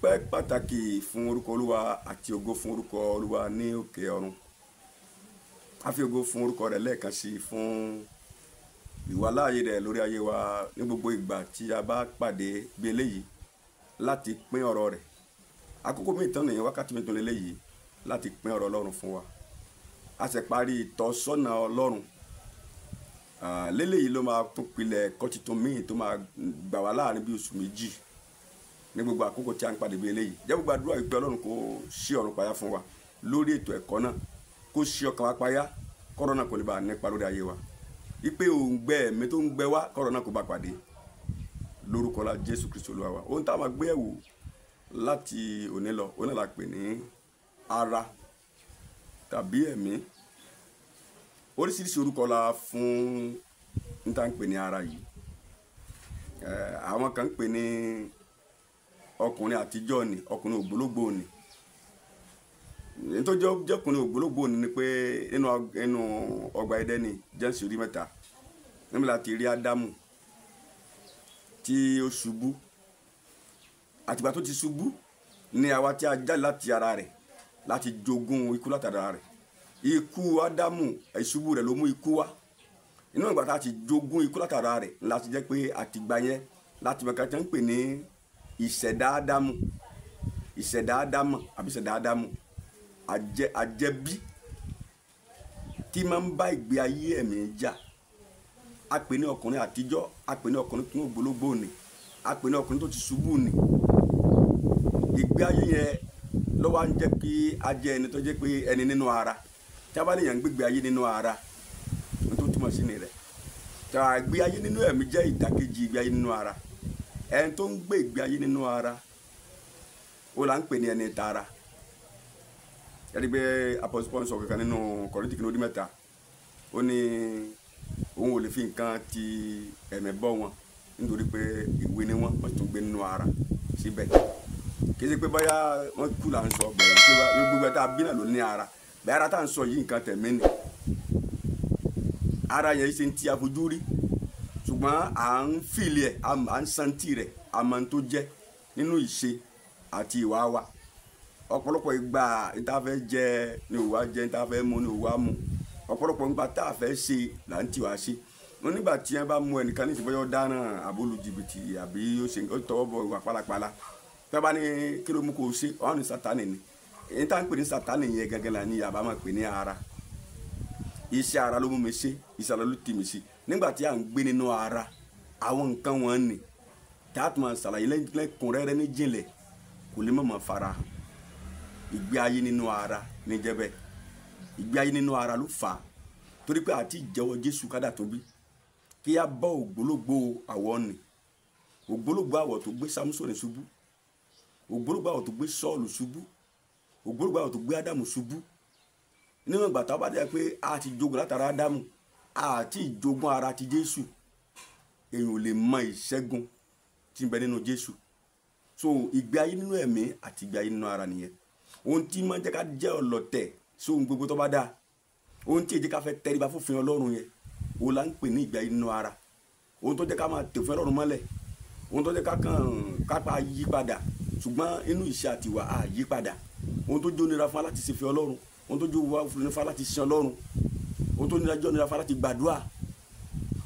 ọpẹ́ pàtàkì fún orúkọ Olúwa àti ògo fún orúkọ Olúwa ní òkè ọ̀run. A fi ògo fún orúkọ rẹ̀ lẹ́ẹ̀kan sí fún ìwàláàyè rẹ̀ lórí ayé wa ní gbogbo ìgbà tí a bá pàdé bí eléyìí láti pín ọ̀rọ̀ rẹ̀. Àkókò mi tán nìyẹn, wákàtí mi tún lélẹ́yìí láti pín ọ̀rọ̀ Ọlọ́run fún wa. A sì parí ìtọ́sọ́nà Ọlọ́run. Lélẹ́yìí ló máa tún pilẹ̀ ẹ̀kọ́ tuntun míì tó máa gbà wá láàrin bí oṣù méjì ní gbogbo àkókò tí a ń pàdé bí eléyìí. Jẹ́ gbogbo àdúrà ìpè Ọlọ́run kó ṣí ọ̀run payá fún wa lórí ètò ẹ̀kọ́ náà, kó ṣí ọkàn wa payá kọ́rọ̀ náà kò lè bá nípa lórí ayé wa. Ipe òǹgbẹ ẹ̀mí tó ń gbẹ wá kọ́rọ̀ náà kò bá pàdé lórúkọ la Jésù Kristi Olúwa wa. Ohun tá a máa gbé ẹ̀wò láti òní lọ, òun náà la pè ní ara tàbí ẹ̀mí. Oríṣiríṣi orúkọ la fún n tá ń pè ní ara yìí. Àwọn kan ń pè ní ọkùnrin àtijọ́ ni, ọkùnrin ògbólógbòó ni. Nítorí jẹ́ ọkùnrin ògbólógbòó ni pé nínú ọgbà Édẹ́nì Jẹ́ńsì orí 3 níbi láti rí Ádámù tí ó ṣubú. Àtìgbà tó ti ṣubú ni àwa tí a jáde láti ara rẹ̀ láti jogún ikú látara rẹ̀. Ikú Ádámù, ìṣubú rẹ̀ ló mú ikú wá. Inú ìgbà tá a ti jogún ikú látara rẹ̀ láti jẹ́ pé àtìgbà yẹn láti mọ̀ká tí wọ́n ń pè ní ìṣẹ̀dá Ádámù, ìṣẹ̀dá Ádámù àbí ìṣẹ̀dá Ádámù, àjẹbí tí máa ń bá ìgbé ayé ẹ̀mí jà. A pè ní ọkùnrin àtijọ́, a pè ní ọkùnrin tó ń ògbólógbòó ni, a pè ní ọkùnrin tó ti ṣubú ni. Ìgbé ayé yẹn ló wá ń jẹ́ kí a jẹ́ ẹni tó jẹ́ pé ẹni nínú ara. Tí a bá lè yàn gbégbé ayé nínú ara, ohun tó túmọ̀ sí ni rẹ̀. Tí a gbé ayé nínú ẹ̀mí jẹ́ ìdàkejì ìgbé ayé nínú ara. Ẹni tó ń gbé ìgbé ayé nínú ara ó là ń pè ní ẹni tara. Ẹni pé Apostle Paul sọ kankan nínú Kọ́ríńtì kìíní orí 3, ó ní òun ò lè fi nǹkan ti ẹ̀mí bọ́ wọn nítorí pé ìwé ni wọ́n tún gbé nínú ara síbẹ̀. Kì í ṣe pé báyà wọ́n kú là ń sọ bẹ̀rẹ̀ pé gbogbo ẹ̀ tá a bí náà ló ní ara. Bẹ́ẹ̀ ara tá à ń sọ yìí nǹkan tẹ̀mí ni. Ara yẹn ṣe ń tí a fojú rí, ṣùgbọ́n à ń fìlì ẹ̀, à ń santi rẹ̀, a máa ń tó jẹ́ nínú ìṣe àti ìwà wa. Ọ̀pọ̀lọpọ̀ ìgbà tá a fẹ́ jẹ ni òwà jẹ, tá a fẹ́ mu ni òwà mu. Ọ̀pọ̀lọpọ̀ ìgbà tá a fẹ́ ṣe là ń tì wá ṣe. Nígbà tí ẹ bá mú ẹnìkan ní ìṣèbọyọ dáná àbólú jìbìtì àbí ó tọwọ́ bọ ìwà pálapàla, tí a bá ní kí ló mú kó o ṣe, ọ̀hún ní Sátánì ni. Èyí tá à ń pè ní Sátánì yẹn gẹ́gẹ́ là ní Yorùbá máa pè ní ara. Iṣẹ́ ara ló mú mi ṣe, iṣẹ́ ara ló tì mí sí. Nígbà tí à ń gbé nínú ara, àwọn nǹkan wọn ni tí a tún máa ṣàlàyé lẹ́kùnrẹ́rẹ́ ní jìnlẹ̀ kò lè mọ̀ fara hàn. Ìgbé ayé nínú ara ní jẹ́bẹ̀. Ìgbé ayé nínú ara ló fà á torí pé àti ìjẹ́wọ́ Jésù kádà tó bí kí a bọ́ ògbólógbòó àwọ̀ ni. Ògbólógbòó àwọ̀ tó gbé Sámúsónì ṣubú, ògbólógbòó àwọ̀ tó gbé Sọ́ọ̀lù ṣubú, ògbólógbòó àwọ̀ tó gbé Ádámù ṣubú. Nínú ìgbà tá a bá dé pé a ti jogún látara Ádámù, àti ìjogún ara ti Jésù, èèyàn ò lè mọ ìṣẹ́gun tí ń bẹ nínú Jésù. So ìgbé ayé nínú ẹ̀mí àti ìgbé ayé nínú ara nìyẹn. Ohun tí máa ń jẹ́ ká jẹ́ ọlọ̀tẹ̀ sí ohun gbogbo tó bá dáa, ohun tí èjì ká fẹ́ tẹríba fúnfin Ọlọ́run yẹn, òun là ń pè ní ìgbé ayé nínú ara. Ohun tó jẹ́ ká máa tẹ̀ fún Ọlọ́run mọ́lẹ̀, ohun tó jẹ́ ká pa yí padà, ṣùgbọ́n inú ìṣe àti ìwà á yí padà. Ohun tó jó nira fún wa láti ṣe fẹ́ Ọlọ́run, ohun tó jó nira fún wa láti sin Ọlọ́run, ohun tó jó nira fún wa láti gbàdúrà,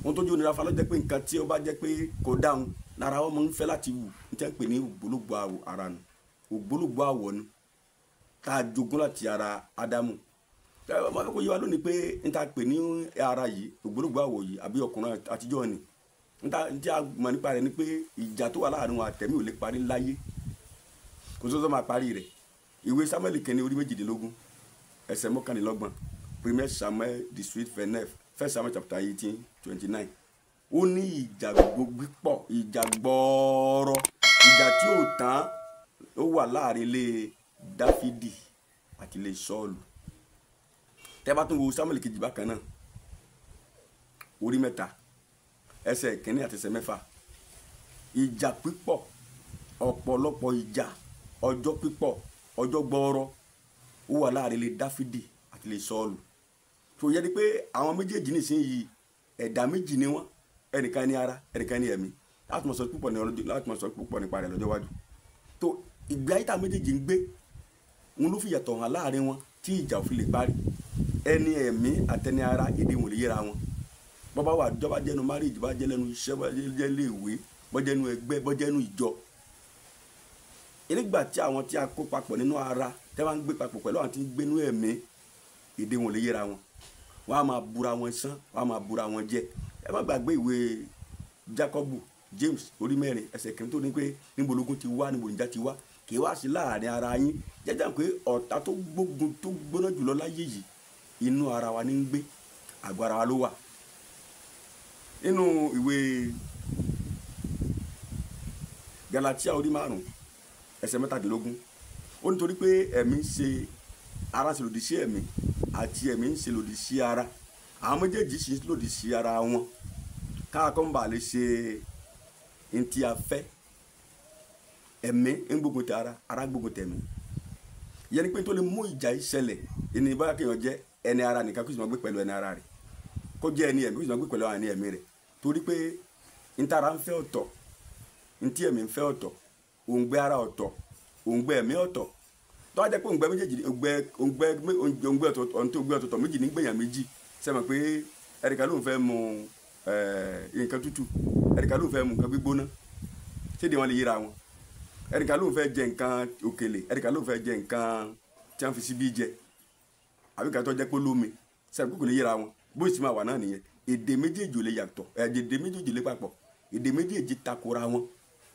ohun tó jó nira fún wa láti jẹ́ pé nǹkan tí ó bá jẹ́ pé kò dáhùn lára wọn máa ń fẹ́ láti wù ní tí wọ́n ń pè ní ògbólógbòó ara nù. Ògbólógbòó àwọ̀ ni tá a jogún láti ara Ádámù. Ọmọ akẹ́kọ̀ọ́ yìí wá lónìí pé n ta pè ní ara yìí, ògbólógbòó àwọ̀ yìí àbí ọkùnrin àtijọ́ ni. N tí a mọ̀ nípa rẹ̀ ni pé ìjà tó wà láàrin wọn àtẹ̀mí ò lè parí láyé. Kò sọ́sọ́ máa parí rẹ̀. Ìwé Sámúẹ́lì kìíní orí 22 ẹsẹ̀ 29, 1 Samuel 18:9, 1 Samuel chapter 18:29. Ó ní ìjà gbípọ̀, ìjà gbọ́ọ̀rọ̀, ìjà tí ò tán ó wà láàrin ilé Dáfídì àti ilé Sọ́ọ̀lù. Tẹ́ bá tún wo Sámúẹ́lì kejì bákan náà, orí 3 ẹsẹ̀ 1 àti ẹsẹ̀ 6. Ìjà pípọ̀, ọ̀pọ̀lọpọ̀ ìjà, ọjọ́ pípọ̀, ọjọ́ gbọ́ọ̀rọ̀ ó wà láàrin ilé Dáfídì àti ilé Sọ́ọ̀lù. Tó yẹ ni pé àwọn méjèèjì nísìnyí ẹ̀dá méjì ni wọ́n, ẹnìkan ní ara, ẹnìkan ní ẹ̀mí. Láti mọ̀ sọ púpọ̀ nípa rẹ̀ lọ́jọ́ iwájú. Tó ìgbé ayé tá méjèèjì ń gbé wọn ló fi yàtọ̀ hàn láàrin wọn tí ìjà ò fi lè parí. ẹni ẹ̀mí àtẹni ara èdè wọn lè yẹra wọn. bọ́bá wà jọba jẹ́nu marriage bá jẹ́ lẹ́nu iṣẹ́ bá jẹ́ lé ìwé bọ́ jẹ́nu ẹgbẹ́ bọ́ jẹ́nu ìjọ. nígbà tí àwọn tí a kó papọ̀ nínú ara tẹ́ wá ń gbé papọ̀ pẹ̀lú àwọn tí ń gbénú ẹ̀mí èdè wọn lè yẹra wọn. wọ́n á máa búra wọn sán wọ́n á máa búra wọn jẹ. ẹ má gbàgbé ìwé Jákọ́bù James orí 4 ẹsẹ̀ kìíní tó ní pé níbo lógun ti wá níbo níjà ti wá kì í wá sí láàrin ara yín jẹ́jẹ́ pé ọ̀tá tó gbógun tó gbóná jùlọ láyé yìí inú ara wa ní ń gbé àgọ́ ara wa ló wà. nínú ìwé Galatia orí 5 ẹsẹ̀ 17 ó nítorí pé ẹ̀mí ń ṣe ara ṣe lòdì sí ẹ̀mí àti ẹ̀mí ń ṣe lòdì sí ara àwọn méjèèjì sì lòdì sí ara wọn káàkó ń bà lè ṣe ntí a fẹ́. ẹ̀mí ń gbógun ti ara gbógun tẹ̀mí. ìyẹn ni pé tó lè mú ìjà ìṣẹ̀lẹ̀ ẹni bá kéèyàn jẹ́ ẹni ara nìkan kó sì máa gbé pẹ̀lú ẹni ara rẹ̀ kó jẹ́ ẹni ẹ̀mí kó sì máa gbé pẹ̀lú ẹni ẹ̀mí rẹ̀ torí pé ntara ń fẹ́ ọ̀tọ̀ ntí ẹ̀mí ń fẹ́ ọ̀tọ̀ òǹgbẹ ara ọ̀tọ̀ òǹgbẹ ẹ̀mí ọ̀tọ̀ tó wá jẹ́ pé òǹgbẹ méjèèjì òǹgbẹ ọ̀tọ̀ọ̀tọ̀ méjì ní gbẹ̀yàn méjì sẹ́mi pé ẹ̀ríkà ló ń fẹ́ mu nǹkan tútù ẹ̀ríkà ló ń fẹ́ mu nǹkan gbígbóná ṣéde wọn lè yíra wọn. ẹ̀ríkà ló ń fẹ́ jẹ nǹkan òkèlè ẹ̀ríkà ló ń fẹ́ jẹ nǹkan tí wọ́n fi síbí jẹ àbí kàtọ́ jẹ́ pé lómi sẹ́mi kò lè yíra wọn bóyá sì máa wà náà nìyẹn. èdè méjèèjì ò lè yàtọ̀ èdè méjèèjì lè papọ̀ èdè méjèèjì takora wọn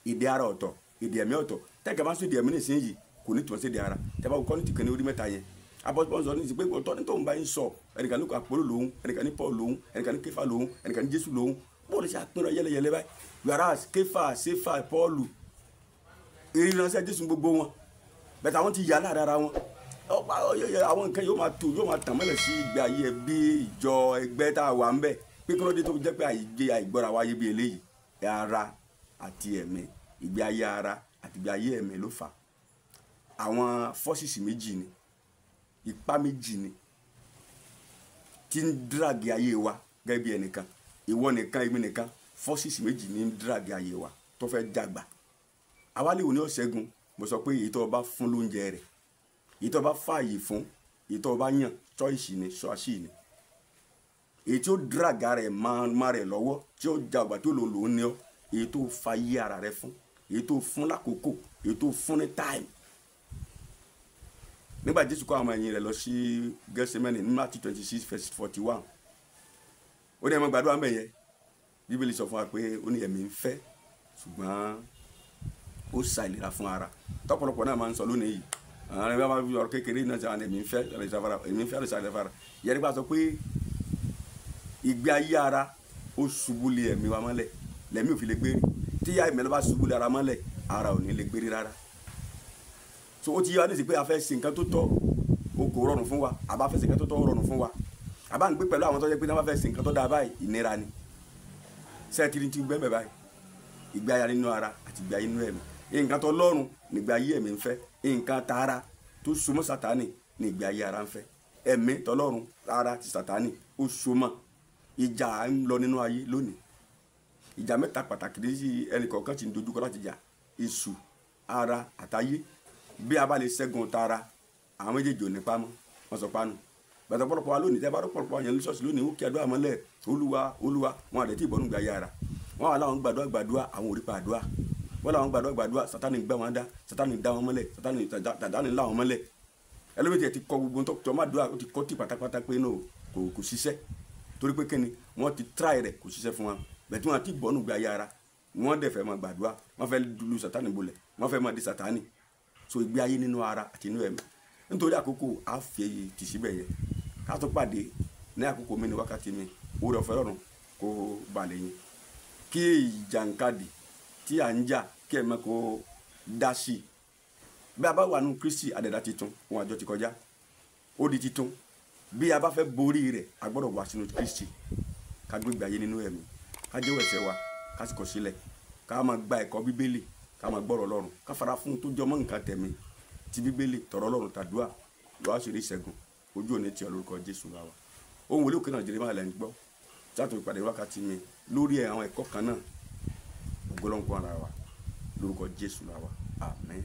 èdè ara ọ̀tọ̀ èdè ẹ̀mí ọ̀tọ̀ tẹ́kẹ̀ bá sọ èdè ẹ̀mí nìsín yìí kò ní tún sí èdè ara tẹ́bá kọ́ ní tìkẹ́ ní orí mẹ́ta yẹn abọ́sọ̀ ní ti pé ọ̀tọ̀ ní tóun bá ń sọ ẹnìkan ní Apollo lòun ẹnìkan ní Paul lòun ẹnìkan ní Kéfà lòun ẹnìkan ní Jésù lòun bóòlù ṣe àpérò yẹlẹyẹlẹ báyìí yàrá Kéfà Séfà Paul ìrìnàṣẹ́ Jésù gbogbo wọn bẹ̀tẹ̀ àwọn ti yà lára ara wọn àwọn nǹkan yóò máa tàn mọ́lẹ̀ sí ìgbé ayé bí ìjọ ẹgbẹ́ tá a wà ń bẹ̀ pé kí ló dé tó jẹ́ pé àìgbọ́ra wáyé bí eléyìí ara àti ẹ̀mí ìgbé ayé ara àti ìgbé ayé ẹ̀mí ló fà àwọn forces méjì ni ipá méjì ni tí ń drag ayé wa gẹ́gẹ́ bí ẹnìkan ìwọ nìkan èmi nìkan forces méjì ní ń drag ayé wa tó fẹ́ jàgbà awálé òní ọ̀ṣẹ́gun mo sọ pé èyí tó bá fún lóúnjẹ rẹ̀ èyí tó bá fààyè fún èyí tó bá yàn choice ni ṣọ́ọ̀ṣì ni èyí tí ó drag rẹ̀ máa rẹ̀ lọ́wọ́ tí ó jàgbà tó lò lòún ní ọ èyí tó fa yí ara rẹ̀ fún èyí tó fún lákòókò èyí tó fún ní time. nígbà Jésù kọ́ àwọn ẹ̀yìn rẹ̀ lọ sí Gẹ́símánì ní Matthew 26:41 ó ní ẹ máa gbàdúrà mẹ́ yẹn Bíbélì sọ fún wa pé ó ní ẹ̀mí ń fẹ́ ṣùgbọ́n ó sa ìlera fún ara tọ́pọ̀lọpọ̀ náà máa ń sọ lónìí yìí àwọn ẹgbẹ́ máa fi ọ̀rọ̀ kékeré náà sọ ẹ̀mí ń fẹ́ àlẹ́sàfàrà yẹn nípa sọ pé ìgbé ayé ara ó ṣubú lé ẹ̀mí wa mọ́lẹ̀ lẹ́mí ò fi lè gbérí tí ìyá ìmẹ́lẹ́ bá ṣubú lé ara mọ́lẹ̀ ara ò ní lè gbérí rárá. so ó ti yé wa ní sí pé a fẹ́ ṣe nǹkan tó tọ́ o kò rọrùn fún wa àbá fẹ́ ṣe nǹkan tó tọ́ rọrùn fún wa àbá ń gbé pẹ̀lú àwọn tó jẹ́ pé náà fẹ́ ṣe nǹkan tó dáa báyìí ìnira ni sẹ́ẹ̀tìrì ti gbẹ́mẹ̀ báyìí ìgbé ayé nínú ara àti ìgbé ayé nínú ẹ̀mí nǹkan tó lọ́rùn nígbé ayé ẹ̀mí ń fẹ́ nǹkan tààrà tó súnmọ́ Sátánì ní ìgbé ayé ara ń fẹ́ ẹ̀mí tọlọ́run ara ti Sátánì ó súnmọ́ ìjà ń lọ nínú ayé lónìí ìjà mẹ́ta pàtàkì ní ẹnì kọ̀ọ̀kan ti ń dojúkọ láti jà èṣù ara àtayé bí a bá lè ṣẹ́gun tara àwọn méjèèjì ò ní pamọ́ wọn sọ panu bàtà pọ̀lọpọ̀ wa lónìí tẹ́ bá rọ́pọ̀lọpọ̀ àyàn lóṣọ̀ọ̀ṣì lónìí ó kí adúlá mọ́lẹ̀ olúwa wọn àdẹ̀tí ìbọnú gbé ayé ara wọn wà láwọn gbàdúrà àwọn òrìpa àdúrà wọn làwọn gbàdúrà Sátánì gbá wọn dá Sátánì dá wọn mọ́lẹ̀ Sátánì lá wọn mọ́lẹ̀ ẹlòmíì ti kọ gbogbo tó má dúrà ó ti kọ́ tí pátápátá pé náà kò ṣiṣẹ́ torí pé kíni wọ́n ti try rẹ̀ kò ṣiṣẹ́ fún wa bẹ̀tí wọn ti bọ́nú gbé ayé ara wọ́n dẹ̀ fẹ́ máa gbàdúrà wọ́n fẹ́ lu Sátánì bolẹ̀ wọ́n fẹ́ máa di Sátánì so ìgbé ayé nínú ara àti inú ẹ̀mí nítorí àkókò á fi tì síbẹ̀ yẹ ká tó pàdé ní àkókò mi ní wákàtí mi oore ọ̀fẹ́ lọ́rùn kó balẹ̀ yín kí ìjànkadì tí à ń jà kí ẹ̀ mọ́ kó dá sí i bí a bá wà nínú Kristi àdẹ̀dá titun ohun àjọ ti kọjá ó di titun bí a bá fẹ́ borí rẹ̀ a gbọ́dọ̀ wá sínú Kristi ká gbégbé ayé nínú ẹ̀mí ká jẹ́wọ́ ẹ̀ṣẹ̀ wa ká sì kọ̀ sílẹ̀ ká máa gba ẹ̀kọ́ Bíbélì ká máa gbọ́rọ̀ Ọlọ́run ká fara fún un tó jọmọ́ nǹkan tẹ̀mí ti Bíbélì tọ̀rọ̀ Ọlọ́run tàdúà lọ́wọ́ àṣírí ìṣẹ́gun ojú òní tí ọlórúkọ Jésù bá wa ohun wòlíì òkè náà Jeremáyà lẹ́ ń gbọ́ sátò ìpàdé wákàtí mi lórí àwọn ẹ̀kọ́ kan náà ògbólọ́nkọ́ ara wa lórúkọ Jésù bá wa àmín.